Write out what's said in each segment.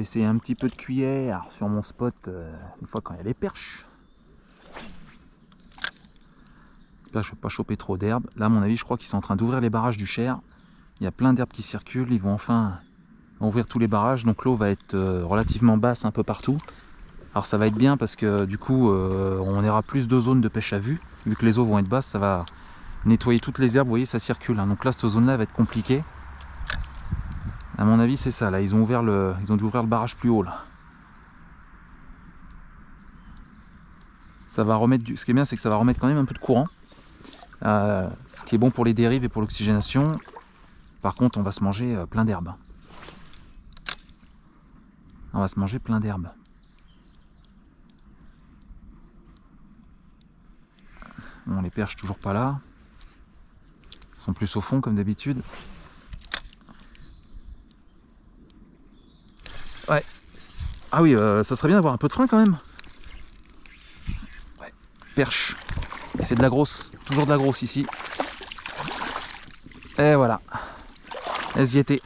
essayer un petit peu de cuillère sur mon spot une fois quand il y a les perches. Là, je ne vais pas choper trop d'herbe. Là, à mon avis, je crois qu'ils sont en train d'ouvrir les barrages du Cher. Il y a plein d'herbes qui circulent. Ils vont enfin ouvrir tous les barrages. Donc l'eau va être relativement basse un peu partout. Alors ça va être bien parce que du coup, on aura plus de zones de pêche à vue. Vu que les eaux vont être basses, ça va nettoyer toutes les herbes. Vous voyez, ça circule. Hein. Donc là, cette zone-là va être compliquée. À mon avis, c'est ça. Là, ils ont dû ouvrir le barrage plus haut. Là. Ça va remettre ce qui est bien, c'est que ça va remettre quand même un peu de courant. Ce qui est bon pour les dérives et pour l'oxygénation. Par contre, on va se manger plein d'herbes. On va se manger plein d'herbes. Bon, les perches toujours pas là. Ils sont plus au fond comme d'habitude. Ouais. Ah oui, ça serait bien d'avoir un peu de frein quand même. Ouais. Perche. Et c'est de la grosse, toujours de la grosse ici. Et voilà. SVT.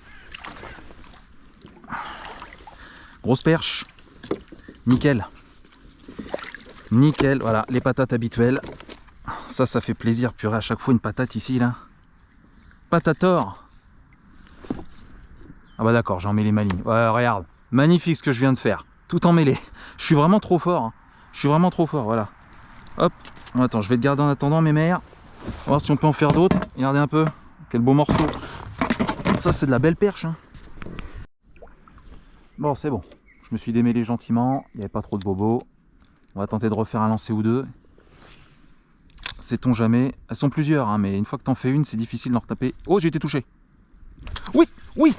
Grosse perche. Nickel. Nickel. Voilà, les patates habituelles. Ça fait plaisir. Purée, à chaque fois une patate ici, là. Patator. Ah bah d'accord, j'ai emmêlé ma ligne. Ouais, regarde. Magnifique ce que je viens de faire. Tout emmêlé. Je suis vraiment trop fort. Hein. Je suis vraiment trop fort, voilà. Hop. Bon, attends, je vais te garder en attendant mes mères. On va voir si on peut en faire d'autres. Regardez un peu. Quel beau morceau. Ça, c'est de la belle perche. Hein. Bon, c'est bon. Je me suis démêlé gentiment. Il n'y avait pas trop de bobos. On va tenter de refaire un lancer ou deux. Sait-on jamais. Elles sont plusieurs, hein, mais une fois que t'en fais une, c'est difficile d'en retaper. Oh, j'ai été touché. Oui, oui.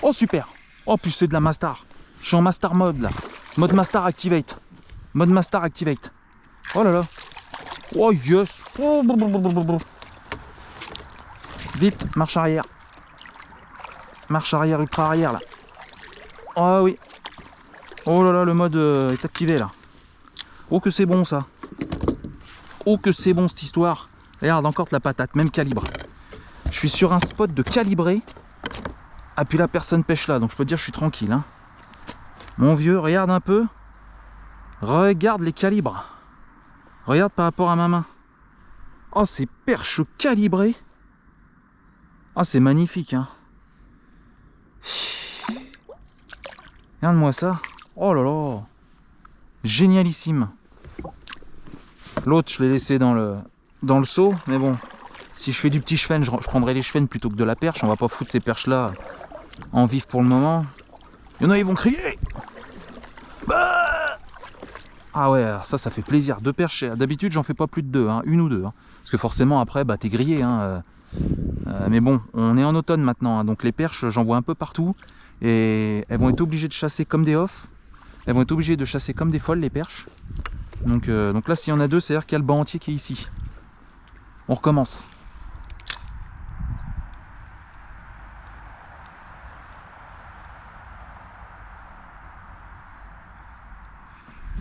Oh, super. Oh, plus c'est de la Mastar. Je suis en Mastar mode, là. Mode Mastar Activate. Mode Mastar Activate. Oh là là. Oh, yes. Oh, blablabla. Vite, marche arrière. Marche arrière, ultra arrière, là. Oh oui. Oh là là, le mode est activé, là. Oh, que c'est bon, ça. Oh, que c'est bon, cette histoire. Regarde, encore de la patate, même calibre. Je suis sur un spot de calibré. Ah, puis là, personne pêche là, donc je peux te dire, je suis tranquille. Hein. Mon vieux, regarde un peu. Regarde les calibres. Regarde par rapport à ma main. Oh, ces perches calibrées. Ah, c'est magnifique. Hein. Regarde-moi ça. Oh là là. Génialissime. L'autre, je l'ai laissé dans le seau. Mais bon, si je fais du petit chevenne, je prendrai les chevennes plutôt que de la perche. On va pas foutre ces perches-là en vif pour le moment. Il y en a, ils vont crier. Bah ah ouais, ça fait plaisir. Deux perches, d'habitude j'en fais pas plus de deux, hein, une ou deux. Hein. Parce que forcément après, bah, t'es grillé. Hein, mais bon, on est en automne maintenant, hein, donc les perches, j'en vois un peu partout. Et elles vont être obligées de chasser comme des off. Elles vont être obligées de chasser comme des folles, les perches. Donc là, s'il y en a deux, c'est-à-dire qu'il y a le banc entier qui est ici. On recommence.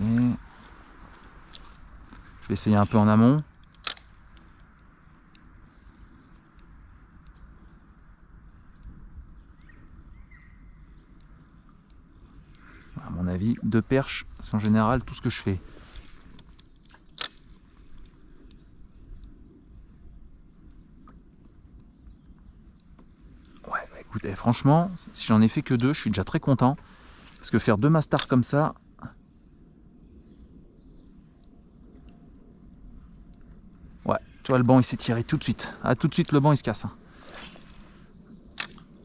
Et je vais essayer un peu en amont. À mon avis, deux perches, c'est en général tout ce que je fais. Ouais, bah écoute, franchement, si j'en ai fait que deux, je suis déjà très content. Parce que faire deux mastars comme ça... Ouais, tu vois, le banc il s'est tiré tout de suite. Ah, tout de suite, le banc il se casse.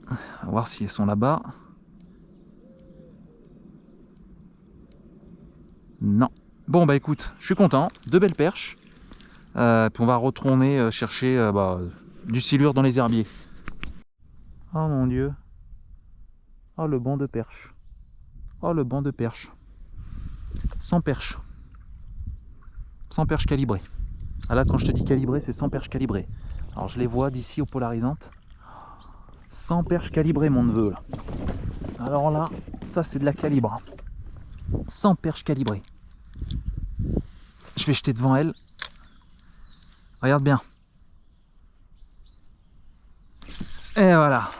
On va voir si elles sont là-bas. Non. Bon, bah écoute, je suis content. Deux belles perches. Puis on va retourner chercher du silure dans les herbiers. Oh mon Dieu. Oh, le banc de perche. Oh, le banc de perche. Sans perche. Sans perche calibrée. Ah là, quand je te dis calibré, c'est sans perche calibrée. Alors, je les vois d'ici aux polarisantes. Sans perche calibrée, mon neveu. Là. Alors là, ça, c'est de la calibre. Sans perche calibrée. Je vais jeter devant elle. Regarde bien. Et voilà.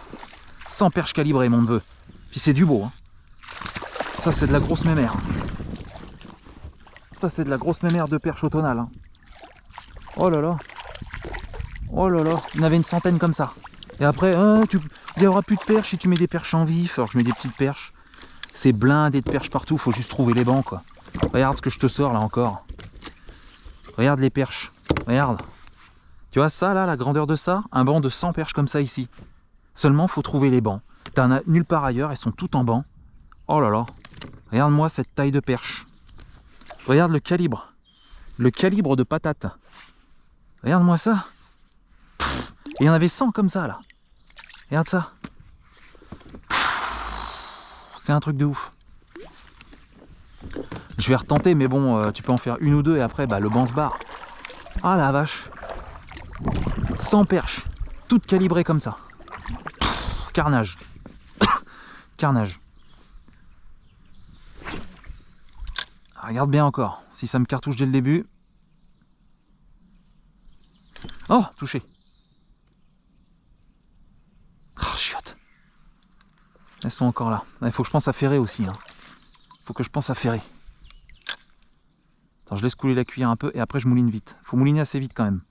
Sans perche calibrée, mon neveu. Puis c'est du beau. Hein. ça c'est de la grosse mémère. Ça c'est de la grosse mémère de perche automnale. Hein. Oh là là. Oh là là. Il y en avait une centaine comme ça. Et après, il n'y aura plus de perches si tu mets des perches en vif. Alors je mets des petites perches. C'est blindé de perches partout, faut juste trouver les bancs quoi. Regarde ce que je te sors là encore. Regarde les perches. Regarde. Tu vois ça là, la grandeur de ça? Un banc de 100 perches comme ça ici. Seulement faut trouver les bancs. T'en as nulle part ailleurs, elles sont toutes en banc. Oh là là. Regarde-moi cette taille de perche. Regarde le calibre. Le calibre de patate. Regarde-moi ça. Et il y en avait 100 comme ça là. Regarde ça. C'est un truc de ouf. Je vais retenter, mais bon, tu peux en faire une ou deux et après, bah, le banc se barre. Ah la vache. 100 perches. Toutes calibrées comme ça. Carnage. Carnage. Regarde bien encore. Si ça me cartouche dès le début. Oh, touché. Oh, chiotte. Elles sont encore là. Il faut que je pense à ferrer aussi. Hein. Faut que je pense à ferrer. Attends, je laisse couler la cuillère un peu et après je mouline vite. Faut mouliner assez vite quand même.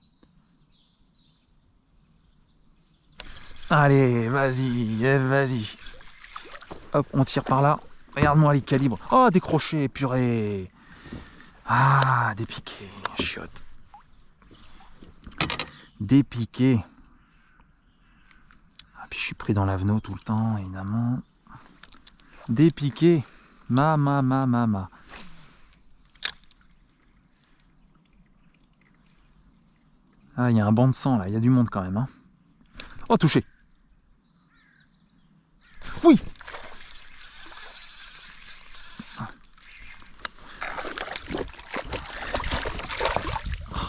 Allez, vas-y, vas-y. Hop, on tire par là. Regarde-moi les calibres. Oh, des crochets, purée. Ah, des piquets, chiotte. Des piquets. Ah, puis je suis pris dans l'avenot tout le temps, évidemment. Des piquets. Ma. Ah, il y a un banc de sang là, il y a du monde quand même. Hein. Oh, touché. Oui.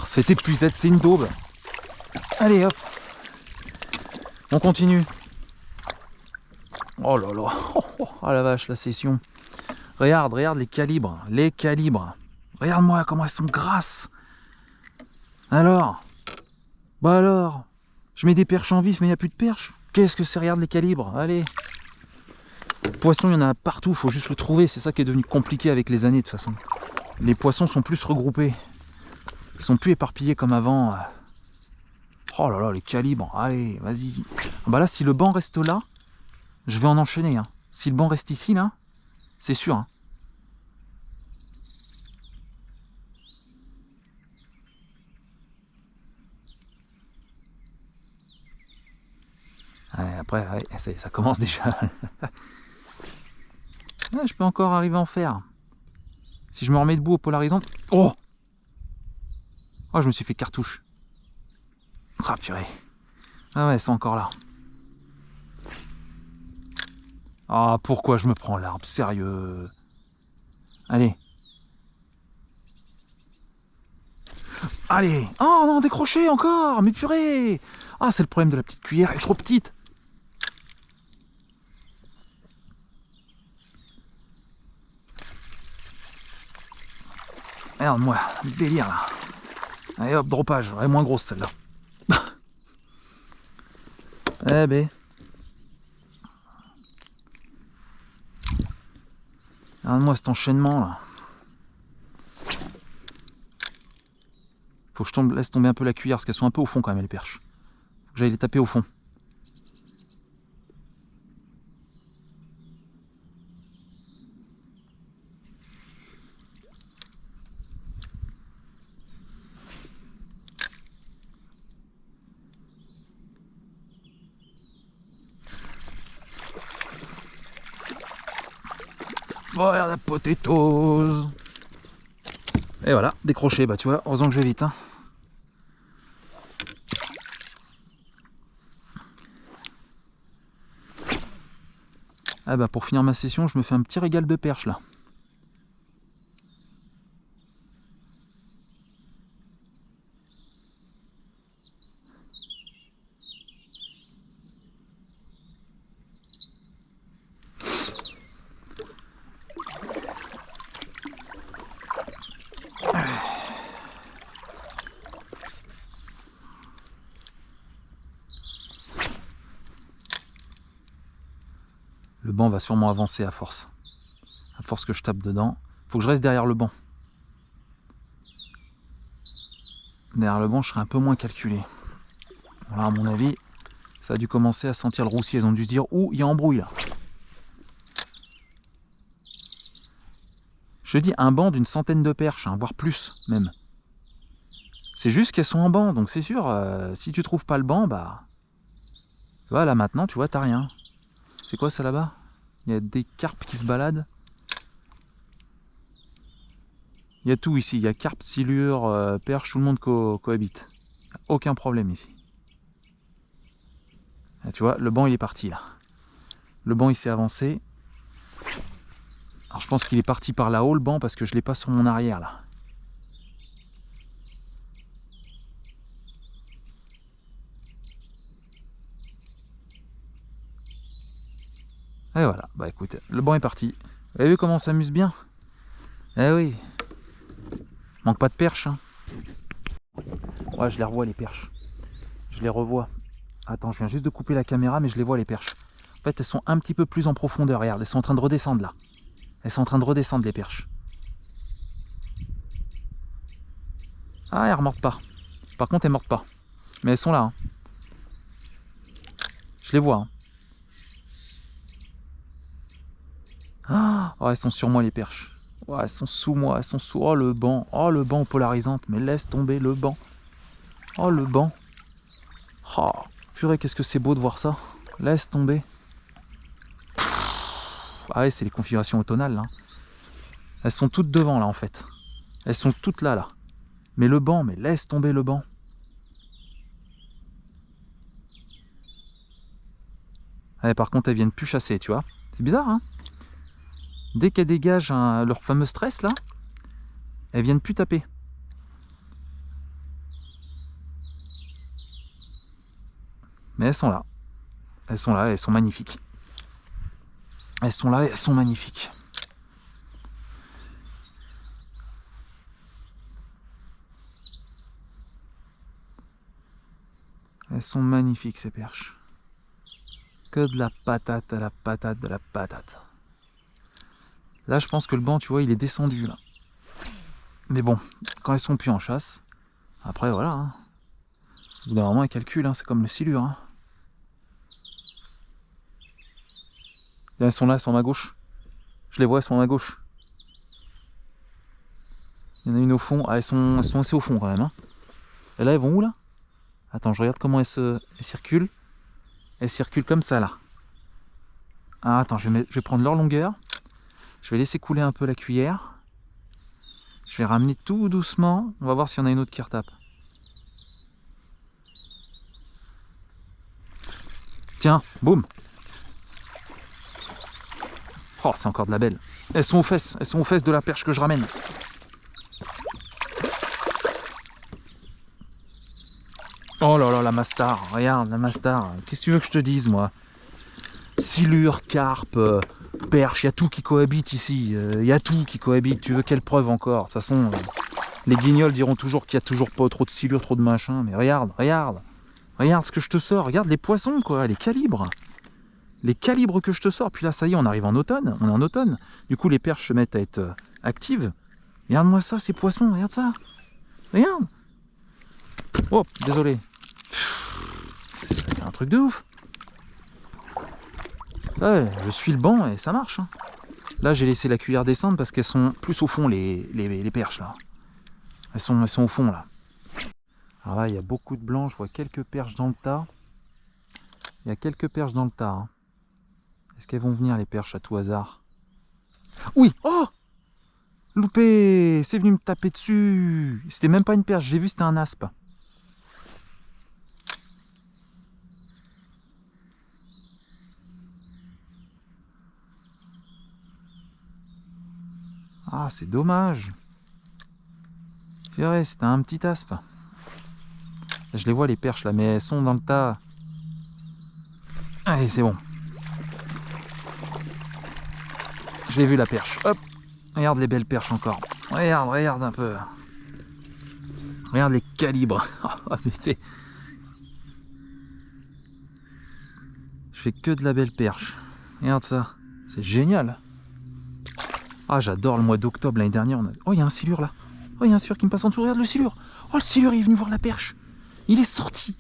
Cette épuisette, c'est une daube. Allez, hop. On continue. Oh là là. Oh la vache, la session. Regarde les calibres. Les calibres. Regarde-moi comment elles sont grasses. Alors. Bah alors. Je mets des perches en vif, mais il n'y a plus de perches. Qu'est-ce que c'est? Regarde les calibres. Allez. Poisson, il y en a partout. Il faut juste le trouver. C'est ça qui est devenu compliqué avec les années, de toute façon. Les poissons sont plus regroupés. Ils sont plus éparpillés comme avant. Oh là là, les calibres. Allez, vas-y. Bah là, si le banc reste là, je vais en enchaîner. Hein. Si le banc reste ici, là, c'est sûr. Hein. Ouais, après, ouais, ça commence déjà. Ouais, je peux encore arriver à en faire. Si je me remets debout au polarisant. Oh! Oh, je me suis fait cartouche. Ah, purée. Ah ouais, elles sont encore là. Ah, pourquoi je me prends l'arbre? Sérieux? Allez. Allez. Oh non, décroché encore. Mais purée. Ah, c'est le problème de la petite cuillère. Elle est trop petite. Regarde-moi, délire là. Allez hop, dropage. Elle est moins grosse celle-là. Eh ben. Regarde-moi cet enchaînement là. Faut que je laisse tomber un peu la cuillère parce qu'elles sont un peu au fond quand même les perches. Faut que j'aille les taper au fond. Oh, regarde la potatoes. Et voilà, décroché, bah tu vois, heureusement que je vais vite. Hein. Ah bah pour finir ma session, je me fais un petit régal de perches là. Le banc va sûrement avancer à force. force que je tape dedans. Faut que je reste derrière le banc. Derrière le banc, je serai un peu moins calculé. Voilà, à mon avis, ça a dû commencer à sentir le roussier. Ils ont dû se dire, ouh, il y a embrouille là. Je dis un banc d'une centaine de perches, hein, voire plus même. C'est juste qu'elles sont en banc, donc c'est sûr, si tu trouves pas le banc, bah... Tu vois, là maintenant, tu vois, t'as rien. C'est quoi ça là-bas? Il y a des carpes qui se baladent. Il y a tout ici, il y a carpes, silures, perches, tout le monde cohabite. Aucun problème ici. Là, tu vois, le banc il est parti là. Le banc il s'est avancé. Alors je pense qu'il est parti par là-haut le banc parce que je l'ai pas sur mon arrière là. Et voilà, bah écoute, le banc est parti. Vous avez vu comment on s'amuse bien? Eh oui. Manque pas de perches. Hein. Ouais, je les revois les perches. Je les revois. Attends, je viens juste de couper la caméra, mais je les vois les perches. En fait, elles sont un petit peu plus en profondeur. Regarde, elles sont en train de redescendre là. Elles sont en train de redescendre les perches. Ah, elles remontent pas. Par contre, elles mordent pas. Mais elles sont là. Hein. Je les vois. Hein. Ah, oh, elles sont sur moi les perches. Oh, elles sont sous moi, elles sont sous... Oh le banc polarisante. Mais laisse tomber le banc. Oh le banc. Oh, purée, qu'est-ce que c'est beau de voir ça. Laisse tomber. Ah ouais, c'est les configurations automnales là. Elles sont toutes devant là en fait. Elles sont toutes là là. Mais le banc, mais laisse tomber le banc. Ouais, par contre, elles viennent plus chasser, tu vois. C'est bizarre, hein. Dès qu'elles dégagent leur fameux stress là, elles viennent plus taper. Mais elles sont là. Elles sont là, elles sont magnifiques. Elles sont là, elles sont magnifiques. Elles sont magnifiques ces perches. Que de la patate à la patate de la patate. Là, je pense que le banc, tu vois, il est descendu là. Mais bon, quand elles sont plus en chasse, après voilà. Hein. Au bout d'un moment, elles calculent, hein, c'est comme le silure. Hein. Elles sont là, elles sont à ma gauche. Je les vois, elles sont à ma gauche. Il y en a une au fond. Ah, elles sont assez au fond quand même. Hein. Et là, elles vont où là? Attends, je regarde comment elles circulent. Elles circulent comme ça là. Ah, attends, je vais prendre leur longueur. Je vais laisser couler un peu la cuillère. Je vais ramener tout doucement. On va voir s'il y en a une autre qui retape. Tiens, boum. Oh, c'est encore de la belle. Elles sont aux fesses. Elles sont aux fesses de la perche que je ramène. Oh là là, la mastar. Regarde, la mastar. Qu'est-ce que tu veux que je te dise, moi? Silure, carpe, perche, il y a tout qui cohabite ici. Il y a tout qui cohabite. Tu veux quelle preuve encore? De toute façon, les guignols diront toujours qu'il n'y a toujours pas trop de silure, trop de machin. Mais regarde, regarde. Regarde ce que je te sors. Regarde les poissons, quoi. Les calibres. Les calibres que je te sors. Puis là, ça y est, on arrive en automne. On est en automne. Du coup, les perches se mettent à être actives. Regarde-moi ça, ces poissons. Regarde ça. Regarde. Oh, désolé. C'est un truc de ouf. Ouais, je suis le banc et ça marche. Hein. Là, j'ai laissé la cuillère descendre parce qu'elles sont plus au fond, les perches, là. Elles sont au fond, là. Alors là, il y a beaucoup de blancs. Je vois quelques perches dans le tas. Il y a quelques perches dans le tas. Hein. Est-ce qu'elles vont venir, les perches, à tout hasard? Oui! Oh! Loupé! C'est venu me taper dessus! C'était même pas une perche. J'ai vu, c'était un aspe. Ah, c'est dommage. Purée, c'était un petit aspe. Je les vois les perches là, mais elles sont dans le tas. Allez, c'est bon. Je l'ai vu la perche. Hop. Regarde les belles perches encore. Regarde, regarde un peu. Regarde les calibres. Je fais que de la belle perche. Regarde ça. C'est génial. Ah, j'adore le mois d'octobre l'année dernière. Oh, il y a un silure là. Oh, il y a un silure qui me passe en dessous. Regarde le silure. Oh, le silure, il est venu voir la perche. Il est sorti.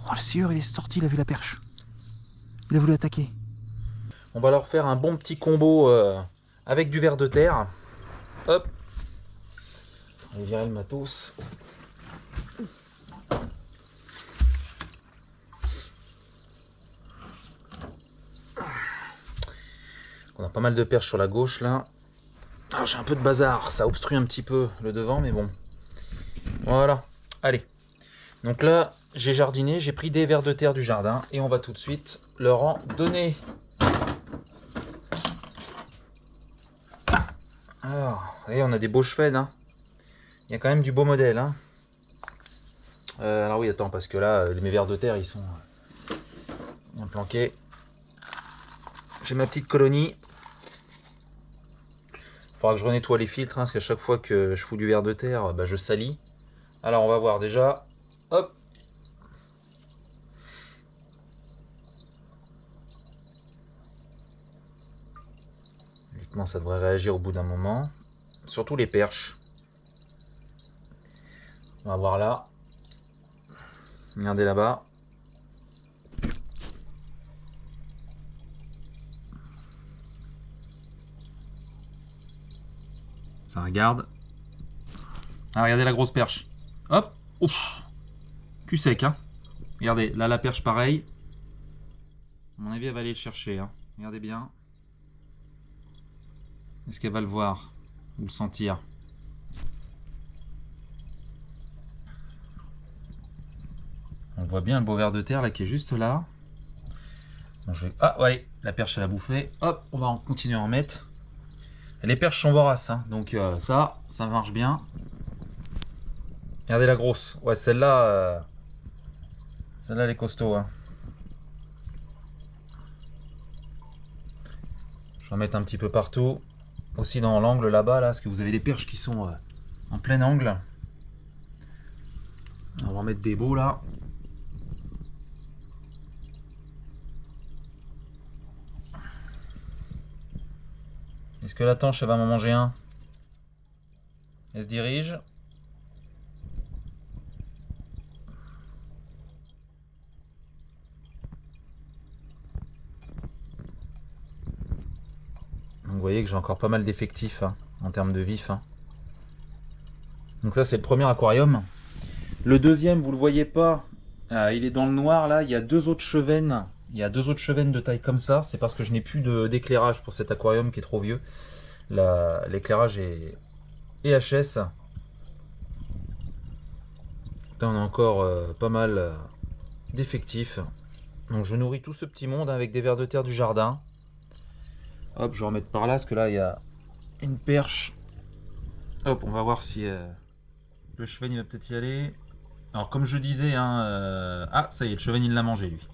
Oh, le silure, il est sorti, il a vu la perche. Il a voulu attaquer. On va leur faire un bon petit combo avec du ver de terre. Hop. On va virer le matos. On a pas mal de perches sur la gauche là. Ah, j'ai un peu de bazar, ça obstrue un petit peu le devant, mais bon. Voilà, allez. Donc là, j'ai jardiné, j'ai pris des vers de terre du jardin et on va tout de suite leur en donner. Alors, vous voyez, on a des beaux chevens, hein. Il y a quand même du beau modèle, hein. Alors oui, attends, parce que là, mes vers de terre, ils sont bien planqués. J'ai ma petite colonie. Il faudra que je renettoie les filtres, hein, parce qu'à chaque fois que je fous du ver de terre, bah, je salis. Alors on va voir déjà. Hop. Logiquement, ça devrait réagir au bout d'un moment. Surtout les perches. On va voir là. Regardez là-bas. Ça regarde. Ah, regardez la grosse perche. Hop. Ouf. Cul sec, hein. Regardez, là la perche pareil. À mon avis, elle va aller le chercher, hein. Regardez bien. Est-ce qu'elle va le voir ou le sentir? On voit bien le beau ver de terre là qui est juste là. Bon, ah ouais, la perche elle a bouffé. Hop, on va continuer à en mettre. Les perches sont voraces, hein. Donc ça marche bien. Regardez la grosse. Ouais, celle-là, elle est costaud, hein. Je vais en mettre un petit peu partout. Aussi dans l'angle là-bas, là, parce que vous avez des perches qui sont en plein angle. On va en mettre des beaux là. Est-ce que la tanche elle va m'en manger un? Elle se dirige. Donc vous voyez que j'ai encore pas mal d'effectifs, hein, en termes de vif, hein. Donc ça c'est le premier aquarium. Le deuxième, vous le voyez pas, il est dans le noir là. Il y a deux autres chevennes. Il y a deux autres chevennes de taille comme ça. C'est parce que je n'ai plus d'éclairage pour cet aquarium qui est trop vieux. L'éclairage est EHS. Là on a encore pas mal d'effectifs. Donc je nourris tout ce petit monde avec des vers de terre du jardin. Hop, je vais remettre par là parce que là il y a une perche. Hop, on va voir si le chevenne il va peut-être y aller. Alors comme je disais, hein, ah ça y est, le chevenne il l'a mangé lui.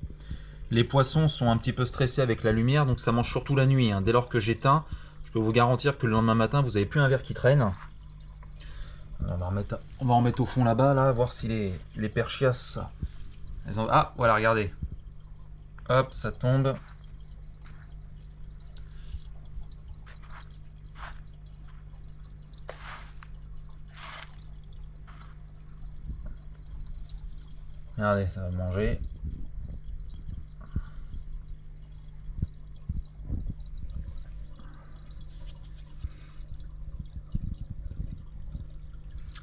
Les poissons sont un petit peu stressés avec la lumière, donc ça mange surtout la nuit, hein. Dès lors que j'éteins, je peux vous garantir que le lendemain matin, vous n'avez plus un ver qui traîne. On va en mettre au fond là-bas, là, voir si les perchias... Ah, voilà, regardez. Hop, ça tombe. Regardez, ça va manger.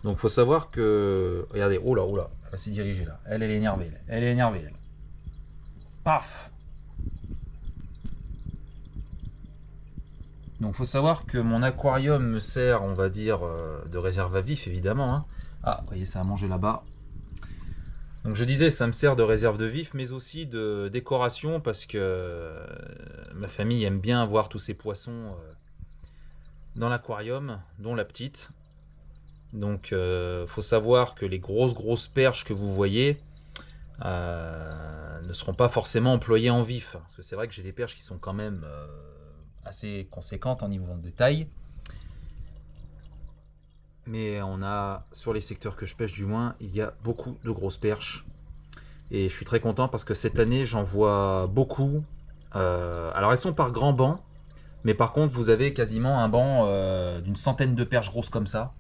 Donc faut savoir que... Regardez, oh là, elle va s'y diriger là. Elle est énervée. Elle est énervée, elle. Paf! Donc faut savoir que mon aquarium me sert, on va dire, de réserve à vif, évidemment, hein. Ah, vous voyez, ça a mangé là-bas. Donc je disais, ça me sert de réserve de vif, mais aussi de décoration, parce que ma famille aime bien voir tous ces poissons dans l'aquarium, dont la petite. Donc faut savoir que les grosses perches que vous voyez ne seront pas forcément employées en vif. Parce que c'est vrai que j'ai des perches qui sont quand même assez conséquentes en niveau de taille. Mais on a, sur les secteurs que je pêche du moins, il y a beaucoup de grosses perches. Et je suis très content parce que cette année, j'en vois beaucoup. Alors elles sont par grands bancs. Mais par contre, vous avez quasiment un banc d'une centaine de perches grosses comme ça.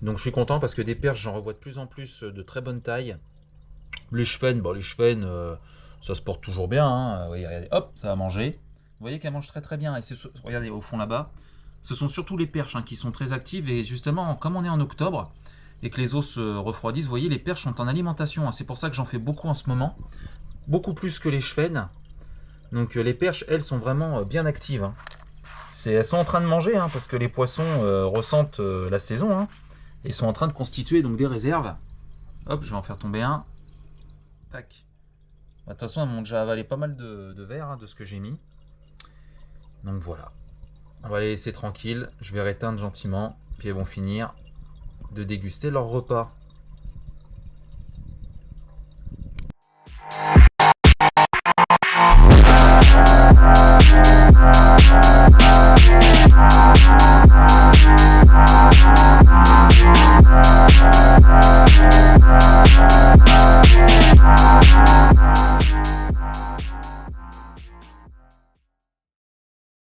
Donc je suis content parce que des perches, j'en revois de plus en plus de très bonne taille. Les chevènes, bon, les chevènes, ça se porte toujours bien. Hein. Voyez, regardez, hop, ça va manger. Vous voyez qu'elle mange très très bien. Et regardez au fond là-bas, ce sont surtout les perches hein, qui sont très actives. Et justement, comme on est en octobre et que les eaux se refroidissent, vous voyez, les perches sont en alimentation. Hein. C'est pour ça que j'en fais beaucoup en ce moment. Beaucoup plus que les chevènes. Donc les perches, elles, sont vraiment bien actives. Hein. Elles sont en train de manger hein, parce que les poissons ressentent la saison. Hein, et sont en train de constituer donc des réserves. Hop, je vais en faire tomber un. Tac. De toute façon, elles m'ont déjà avalé pas mal de verre hein, de ce que j'ai mis. Donc voilà. On va les laisser tranquilles. Je vais réteindre gentiment. Puis elles vont finir de déguster leur repas.